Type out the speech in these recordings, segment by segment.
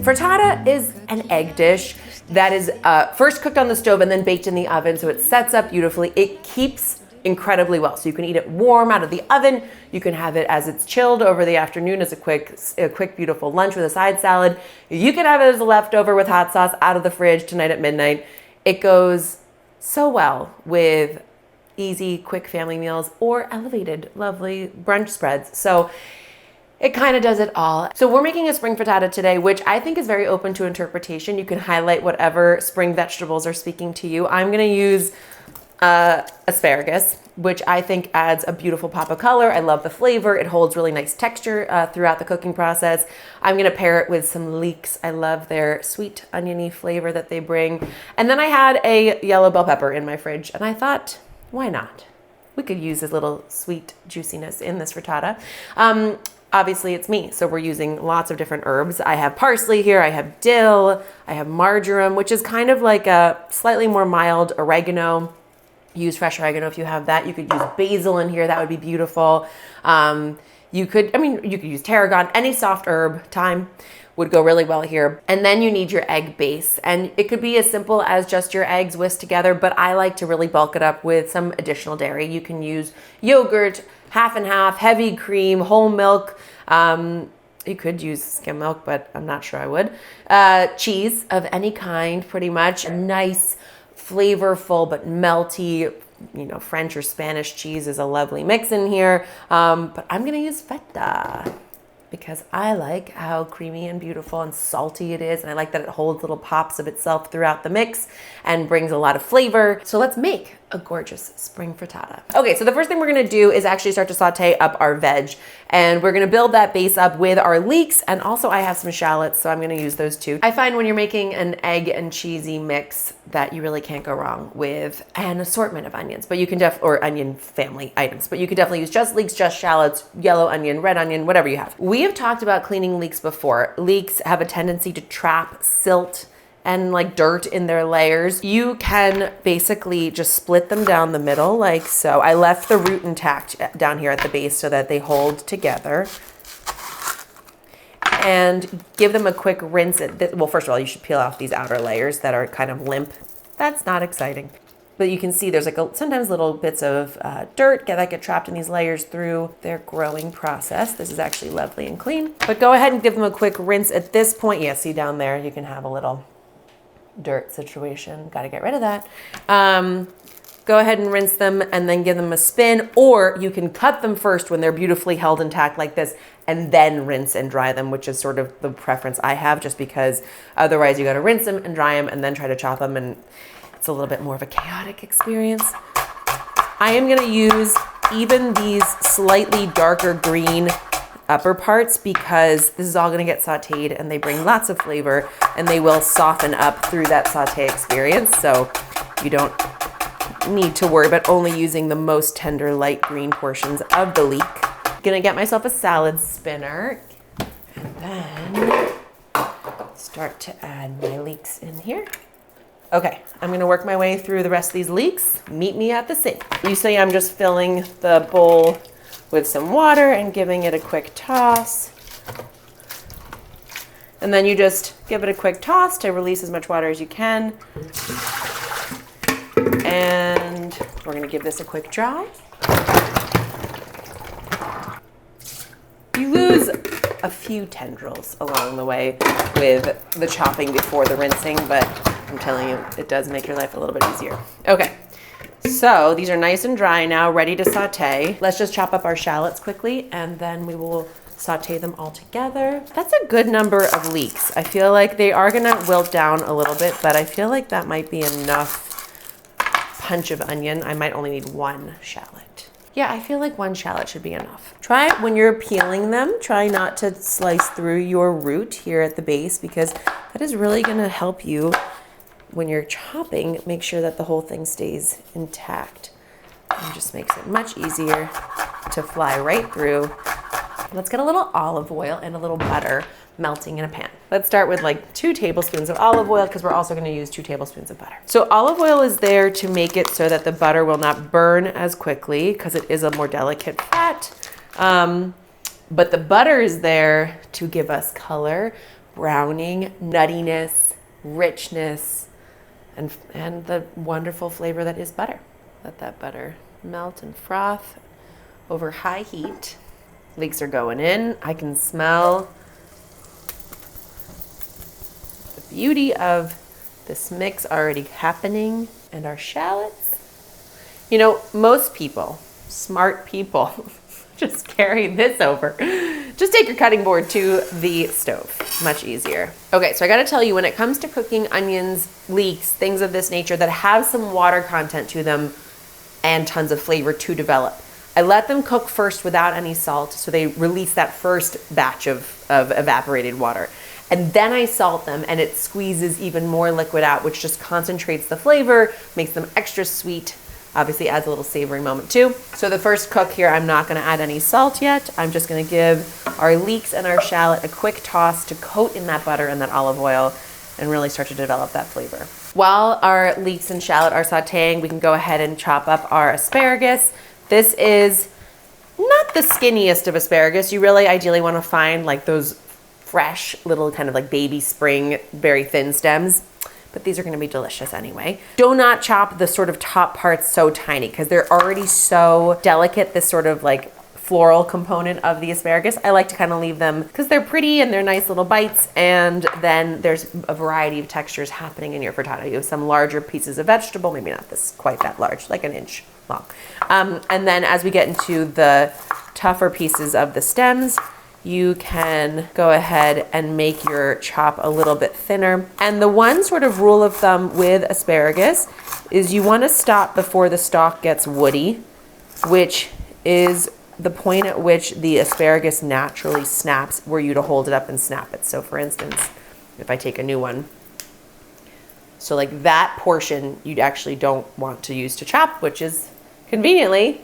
Frittata is an egg dish that is first cooked on the stove and then baked in the oven, so it sets up beautifully. It keeps incredibly well, so you can eat it warm out of the oven. You can have it as it's chilled over the afternoon as a quick beautiful lunch with a side salad. You can have it as a leftover with hot sauce out of the fridge tonight at midnight. It goes so well with easy, quick family meals or elevated, lovely brunch spreads. So it kind of does it all. So we're making a spring frittata today, which I think is very open to interpretation. You can highlight whatever spring vegetables are speaking to you. I'm gonna use asparagus, which I think adds a beautiful pop of color. I love the flavor. It holds really nice texture throughout the cooking process. I'm gonna pair it with some leeks. I love their sweet oniony flavor that they bring. And then I had a yellow bell pepper in my fridge and I thought, why not? We could use a little sweet juiciness in this frittata. Obviously it's me, so we're using lots of different herbs. I have parsley here, I have dill, I have marjoram, which is kind of like a slightly more mild oregano. Use fresh oregano if you have that. You could use basil in here, that would be beautiful. You could use tarragon, any soft herb, thyme would go really well here. And then you need your egg base. And it could be as simple as just your eggs whisked together, but I like to really bulk it up with some additional dairy. You can use yogurt, half and half, heavy cream, whole milk. You could use skim milk, but I'm not sure I would. Cheese of any kind, pretty much. A nice, flavorful, but melty, French or Spanish cheese is a lovely mix in here. But I'm gonna use feta because I like how creamy and beautiful and salty it is. And I like that it holds little pops of itself throughout the mix and brings a lot of flavor. So let's make a gorgeous spring frittata. Okay, so the first thing we're gonna do is actually start to saute up our veg. And we're gonna build that base up with our leeks, and also I have some shallots, so I'm gonna use those too. I find when you're making an egg and cheesy mix that you really can't go wrong with an assortment of onions, but you can or onion family items, but you could definitely use just leeks, just shallots, yellow onion, red onion, whatever you have. We have talked about cleaning leeks before. Leeks have a tendency to trap silt and like dirt in their layers. You can basically just split them down the middle like so. I left the root intact down here at the base so that they hold together. And give them a quick rinse. Well, first of all, you should peel off these outer layers that are kind of limp. That's not exciting. But you can see there's like sometimes little bits of dirt that get trapped in these layers through their growing process. This is actually lovely and clean. But go ahead and give them a quick rinse at this point. Yeah, see down there, you can have a little dirt situation. Got to get rid of that. Go ahead and rinse them and then give them a spin, or you can cut them first when they're beautifully held intact like this and then rinse and dry them, which is sort of the preference I have, just because otherwise you got to rinse them and dry them and then try to chop them, and it's a little bit more of a chaotic experience. I am going to use even these slightly darker green upper parts because this is all going to get sauteed and they bring lots of flavor and they will soften up through that saute experience. So you don't need to worry about only using the most tender light green portions of the leek. Gonna get myself a salad spinner and then start to add my leeks in here. Okay, I'm gonna work my way through the rest of these leeks. Meet me at the sink. You see I'm just filling the bowl with some water and giving it a quick toss. And then you just give it a quick toss to release as much water as you can. And we're gonna give this a quick dry. You lose a few tendrils along the way with the chopping before the rinsing, but I'm telling you, it does make your life a little bit easier. Okay. So these are nice and dry now, ready to saute. Let's just chop up our shallots quickly and then we will saute them all together. That's a good number of leeks. I feel like they are gonna wilt down a little bit, but I feel like that might be enough punch of onion. I might only need one shallot. Yeah, I feel like one shallot should be enough. Try it when you're peeling them. Try not to slice through your root here at the base because that is really gonna help you when you're chopping, make sure that the whole thing stays intact. And just makes it much easier to fly right through. Let's get a little olive oil and a little butter melting in a pan. Let's start with like 2 tablespoons of olive oil because we're also gonna use 2 tablespoons of butter. So olive oil is there to make it so that the butter will not burn as quickly because it is a more delicate fat. But the butter is there to give us color, browning, nuttiness, richness, and the wonderful flavor that is butter. Let that butter melt and froth over high heat. Leeks are going in. I can smell the beauty of this mix already happening, and our shallots. You know, most people, smart people, just carry this over. Just take your cutting board to the stove. Much easier. Okay, so I gotta tell you, when it comes to cooking onions, leeks, things of this nature that have some water content to them and tons of flavor to develop, I let them cook first without any salt, so they release that first batch of evaporated water. And then I salt them, and it squeezes even more liquid out, which just concentrates the flavor, makes them extra sweet. Obviously adds a little savory moment too. So the first cook here, I'm not gonna add any salt yet. I'm just gonna give our leeks and our shallot a quick toss to coat in that butter and that olive oil and really start to develop that flavor. While our leeks and shallot are sauteing, we can go ahead and chop up our asparagus. This is not the skinniest of asparagus. You really ideally wanna find like those fresh little kind of like baby spring, very thin stems. But these are gonna be delicious anyway. Do not chop the sort of top parts so tiny because they're already so delicate, this sort of like floral component of the asparagus. I like to kind of leave them because they're pretty and they're nice little bites, and then there's a variety of textures happening in your frittata. You have some larger pieces of vegetable, maybe not this quite that large, like an inch long. And then as we get into the tougher pieces of the stems, you can go ahead and make your chop a little bit thinner. And the one sort of rule of thumb with asparagus is you want to stop before the stalk gets woody, which is the point at which the asparagus naturally snaps, were you to hold it up and snap it. So for instance, if I take a new one, so like that portion you actually don't want to use to chop, which is conveniently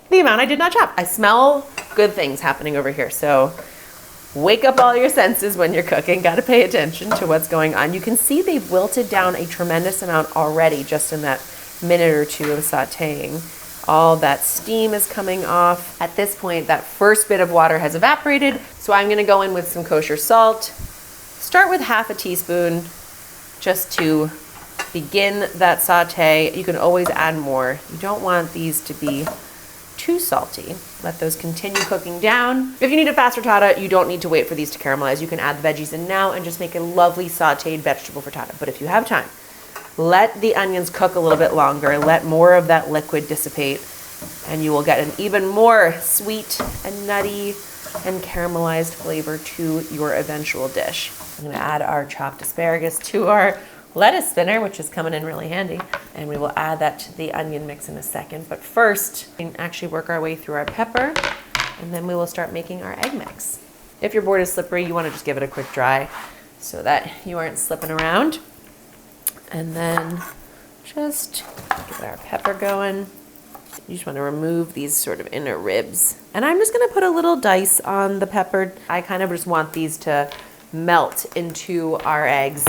the amount I did not chop. I smell good things happening over here. So wake up all your senses when you're cooking. Got to pay attention to what's going on. You can see they've wilted down a tremendous amount already just in that minute or two of sauteing. All that steam is coming off. At this point, that first bit of water has evaporated. So I'm gonna go in with some kosher salt. Start with half a teaspoon just to begin that saute. You can always add more. You don't want these to be too salty. Let those continue cooking down. If you need a fast frittata, you don't need to wait for these to caramelize. You can add the veggies in now and just make a lovely sauteed vegetable frittata. But if you have time, let the onions cook a little bit longer. Let more of that liquid dissipate, and you will get an even more sweet and nutty and caramelized flavor to your eventual dish. I'm gonna add our chopped asparagus to our lettuce spinner, which is coming in really handy. And we will add that to the onion mix in a second. But first, we can actually work our way through our pepper, and then we will start making our egg mix. If your board is slippery, you wanna just give it a quick dry so that you aren't slipping around. And then just get our pepper going. You just wanna remove these sort of inner ribs. And I'm just gonna put a little dice on the pepper. I kind of just want these to melt into our eggs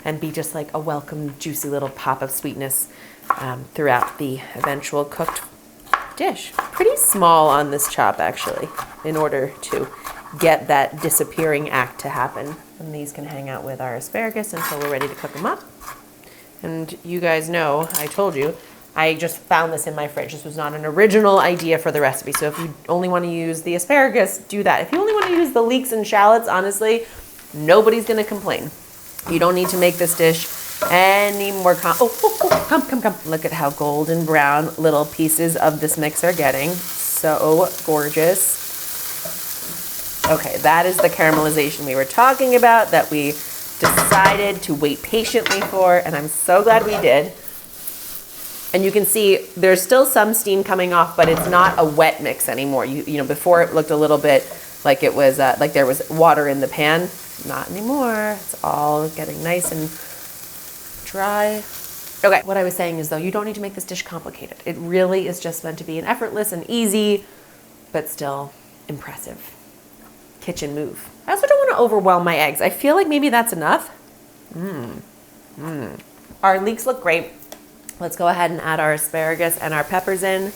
and be just like a welcome, juicy little pop of sweetness throughout the eventual cooked dish. Pretty small on this chop, actually, in order to get that disappearing act to happen. And these can hang out with our asparagus until we're ready to cook them up. And you guys know, I told you, I just found this in my fridge. This was not an original idea for the recipe. So if you only want to use the asparagus, do that. If you only want to use the leeks and shallots, honestly, nobody's going to complain. You don't need to make this dish any more come. Look at how golden brown little pieces of this mix are getting. So gorgeous. Okay, that is the caramelization we were talking about that we decided to wait patiently for, and I'm so glad we did. And you can see there's still some steam coming off, but it's not a wet mix anymore. You know, before it looked a little bit like it was like there was water in the pan. Not anymore. It's all getting nice and dry. Okay, what I was saying is though, you don't need to make this dish complicated. It really is just meant to be an effortless and easy, but still impressive kitchen move. I also don't want to overwhelm my eggs. I feel like maybe that's enough. Our leeks look great. Let's go ahead and add our asparagus and our peppers in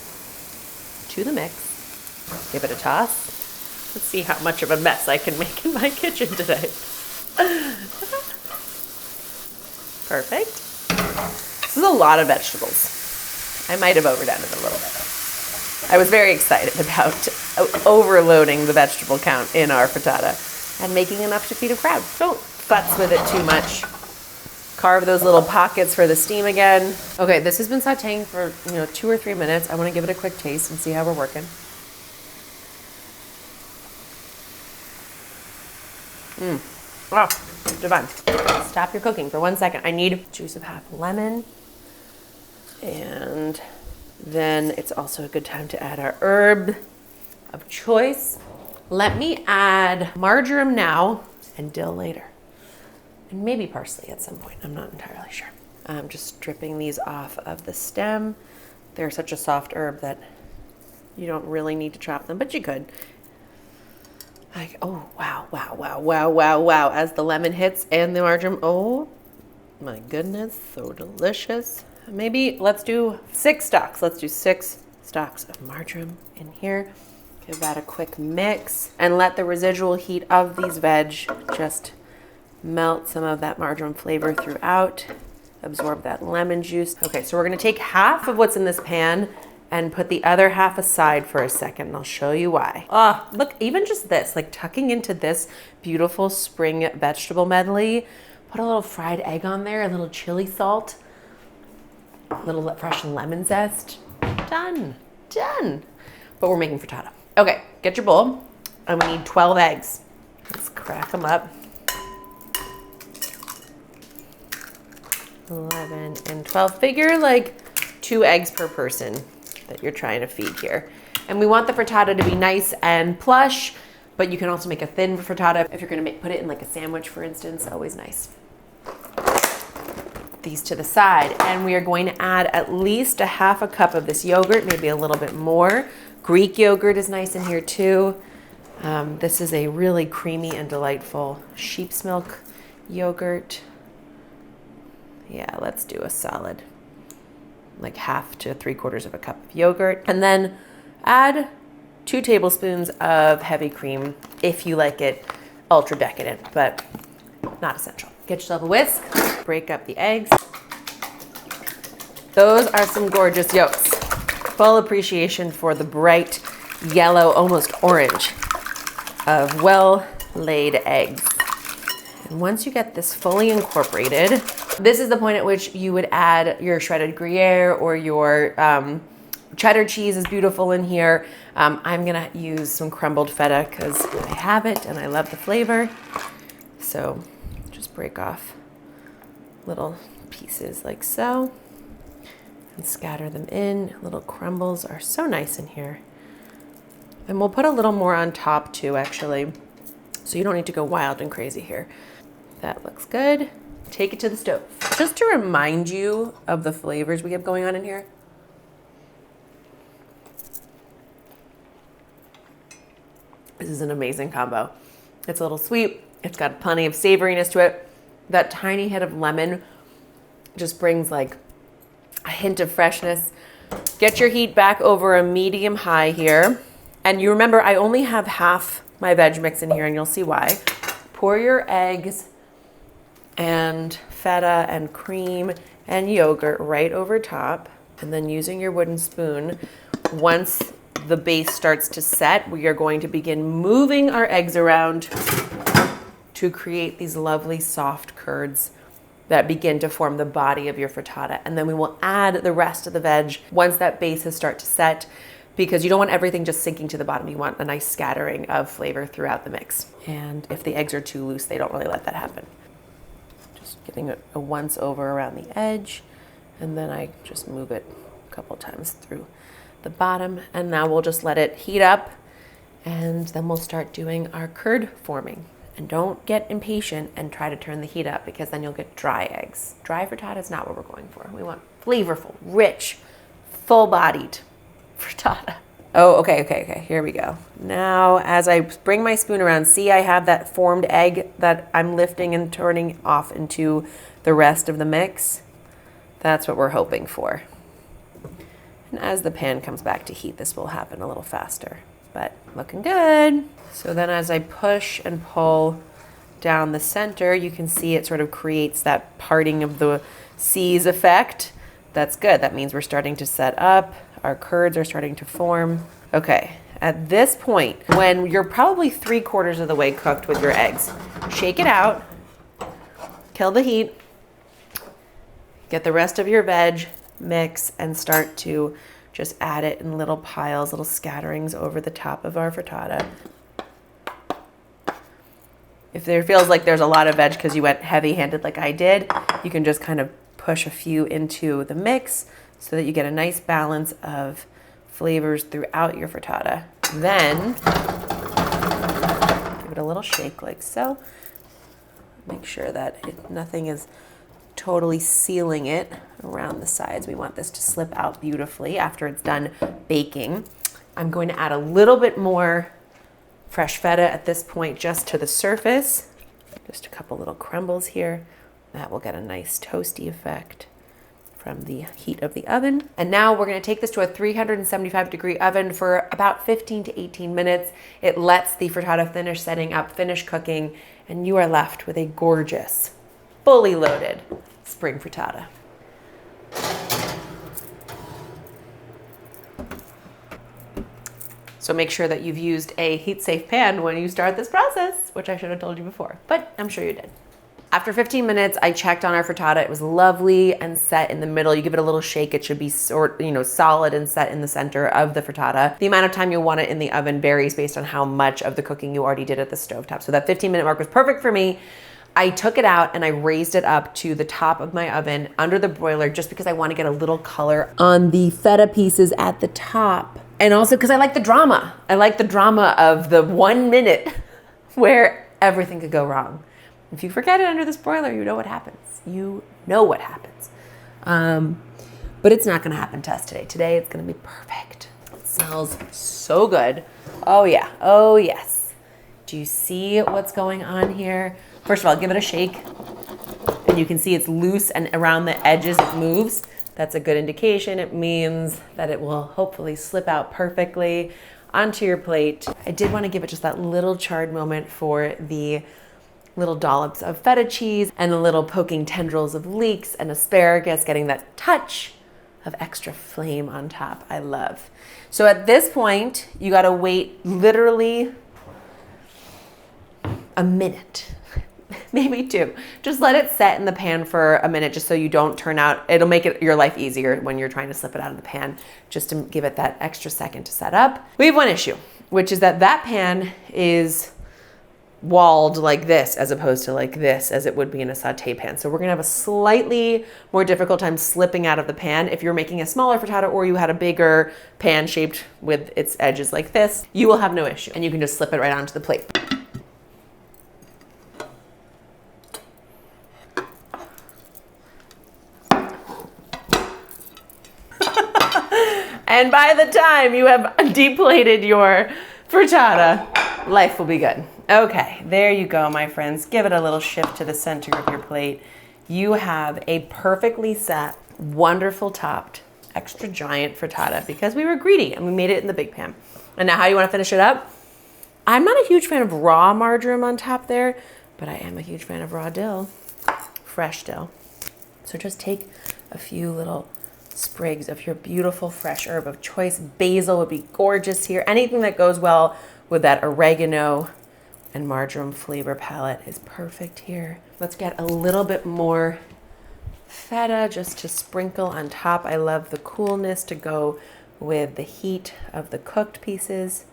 to the mix. Give it a toss. Let's see how much of a mess I can make in my kitchen today. Perfect. This is a lot of vegetables. I might have overdone it a little bit. I was very excited about overloading the vegetable count in our frittata and making enough to feed a crowd. Don't futz with it too much. Carve those little pockets for the steam again. Okay, this has been sauteing for 2 or 3 minutes. I want to give it a quick taste and see how we're working. Wow, divine. Stop your cooking for 1 second. I need juice of half a lemon. And then it's also a good time to add our herb of choice. Let me add marjoram now and dill later. And maybe parsley at some point. I'm not entirely sure. I'm just stripping these off of the stem. They're such a soft herb that you don't really need to chop them, but you could. Like, oh, wow, wow, wow, wow, wow, wow. As the lemon hits and the marjoram, oh my goodness, so delicious. Maybe let's do 6 stalks. Let's do 6 stalks of marjoram in here. Give that a quick mix and let the residual heat of these veg just melt some of that marjoram flavor throughout, absorb that lemon juice. Okay, so we're gonna take half of what's in this pan and put the other half aside for a second, and I'll show you why. Oh, look, even just this, like tucking into this beautiful spring vegetable medley, put a little fried egg on there, a little chili salt, a little fresh lemon zest. Done, done. But we're making frittata. Okay, get your bowl, and we need 12 eggs. Let's crack them up. 11 and 12. Figure like 2 eggs per person that you're trying to feed here. And we want the frittata to be nice and plush, but you can also make a thin frittata if you're gonna put it in like a sandwich, for instance. Always nice. These to the side, and we are going to add at least a half a cup of this yogurt, maybe a little bit more. Greek yogurt is nice in here too. This is a really creamy and delightful sheep's milk yogurt. Yeah, let's do a solid, like 1/2 to 3/4 of a cup of yogurt. And then add 2 tablespoons of heavy cream if you like it ultra decadent, but not essential. Get yourself a whisk, break up the eggs. Those are some gorgeous yolks. Full appreciation for the bright yellow, almost orange of well-laid eggs. And once you get this fully incorporated, this is the point at which you would add your shredded Gruyere or your cheddar cheese is beautiful in here. I'm gonna use some crumbled feta because I have it and I love the flavor. So just break off little pieces like so and scatter them in. Little crumbles are so nice in here. And we'll put a little more on top too, actually. So you don't need to go wild and crazy here. That looks good. Take it to the stove. Just to remind you of the flavors we have going on in here. This is an amazing combo. It's a little sweet. It's got plenty of savoriness to it. That tiny hit of lemon just brings like a hint of freshness. Get your heat back over a medium high here. And you remember, I only have half my veg mix in here, and you'll see why. Pour your eggs and feta and cream and yogurt right over top. And then using your wooden spoon, once the base starts to set, we are going to begin moving our eggs around to create these lovely soft curds that begin to form the body of your frittata. And then we will add the rest of the veg once that base has started to set, because you don't want everything just sinking to the bottom. You want a nice scattering of flavor throughout the mix. And if the eggs are too loose, they don't really let that happen. Just giving a once over around the edge, and then I just move it a couple times through the bottom. And now we'll just let it heat up, and then we'll start doing our curd forming. And don't get impatient and try to turn the heat up, because then you'll get dry eggs. Dry frittata is not what we're going for. We want flavorful, rich, full-bodied frittata. Oh, okay, here we go. Now, as I bring my spoon around, see I have that formed egg that I'm lifting and turning off into the rest of the mix? That's what we're hoping for. And as the pan comes back to heat, this will happen a little faster, but looking good. So then as I push and pull down the center, you can see it sort of creates that parting of the seas effect. That's good. That means we're starting to set up. Our curds are starting to form. Okay, at this point, when you're probably 3/4 of the way cooked with your eggs, shake it out, kill the heat, get the rest of your veg, mix, and start to just add it in little piles, little scatterings over the top of our frittata. If there feels like there's a lot of veg because you went heavy-handed like I did, you can just kind of push a few into the mix so that you get a nice balance of flavors throughout your frittata. Then give it a little shake like so. Make sure that nothing is totally sealing it around the sides. We want this to slip out beautifully after it's done baking. I'm going to add a little bit more fresh feta at this point just to the surface. Just a couple little crumbles here. That will get a nice toasty effect from the heat of the oven. And now we're going to take this to a 375-degree oven for about 15 to 18 minutes. It lets the frittata finish setting up, finish cooking, and you are left with a gorgeous, fully loaded spring frittata. So make sure that you've used a heat-safe pan when you start this process, which I should have told you before, but I'm sure you did. After 15 minutes, I checked on our frittata. It was lovely and set in the middle. You give it a little shake, it should be solid and set in the center of the frittata. The amount of time you'll want it in the oven varies based on how much of the cooking you already did at the stovetop. So that 15-minute mark was perfect for me. I took it out and I raised it up to the top of my oven under the broiler just because I want to get a little color on the feta pieces at the top. And also because I like the drama. I like the drama of the 1 minute where everything could go wrong. If you forget it under this broiler, you know what happens. You know what happens. But it's not going to happen to us today. Today, it's going to be perfect. It smells so good. Oh, yeah. Oh, yes. Do you see what's going on here? First of all, give it a shake. And you can see it's loose and around the edges it moves. That's a good indication. It means that it will hopefully slip out perfectly onto your plate. I did want to give it just that little charred moment for the little dollops of feta cheese and the little poking tendrils of leeks and asparagus, getting that touch of extra flame on top. I love. So at this point, you got to wait literally a minute, maybe 2. Just let it set in the pan for a minute just so you don't turn out. It'll make your life easier when you're trying to slip it out of the pan, just to give it that extra second to set up. We have one issue, which is that pan is walled like this as opposed to like this as it would be in a saute pan. So we're gonna have a slightly more difficult time slipping out of the pan. If you're making a smaller frittata or you had a bigger pan shaped with its edges like this, you will have no issue and you can just slip it right onto the plate. And by the time you have deplated your frittata, life will be good. Okay, there you go, my friends. Give it a little shift to the center of your plate. You have a perfectly set, wonderful topped, extra giant frittata because we were greedy and we made it in the big pan. And now how you want to finish it up? I'm not a huge fan of raw marjoram on top there, but I am a huge fan of raw dill, fresh dill. So just take a few little sprigs of your beautiful fresh herb of choice. Basil would be gorgeous here. Anything that goes well with that oregano and marjoram flavor palette is perfect here. Let's get a little bit more feta just to sprinkle on top. I love the coolness to go with the heat of the cooked pieces.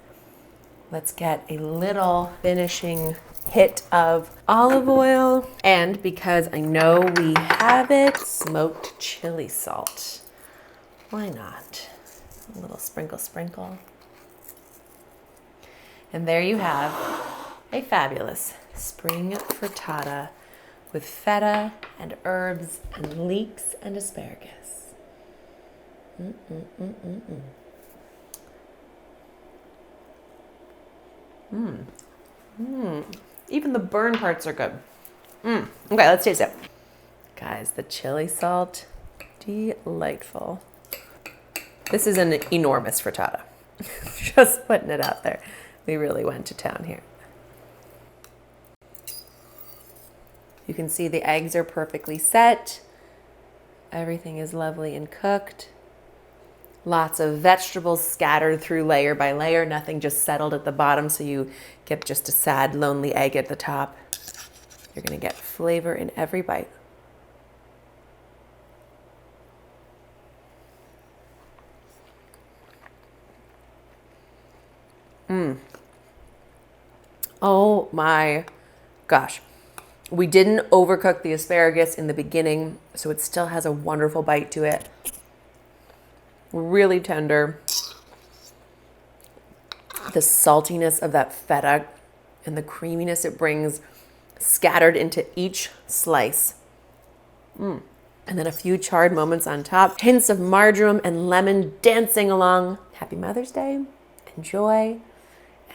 Let's get a little finishing hit of olive oil. And because I know we have it, smoked chili salt. Why not? A little sprinkle. And there you have a fabulous spring frittata with feta and herbs and leeks and asparagus. Even the burn parts are good. Okay, let's taste it. Guys, the chili salt, delightful. This is an enormous frittata. Just putting it out there. We really went to town here. You can see the eggs are perfectly set. Everything is lovely and cooked. Lots of vegetables scattered through layer by layer, nothing just settled at the bottom so you get just a sad, lonely egg at the top. You're gonna get flavor in every bite. Oh my gosh. We didn't overcook the asparagus in the beginning, so it still has a wonderful bite to it. Really tender. The saltiness of that feta and the creaminess it brings scattered into each slice. And then a few charred moments on top. Hints of marjoram and lemon dancing along. Happy Mother's Day. Enjoy.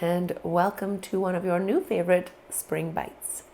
And welcome to one of your new favorite spring bites.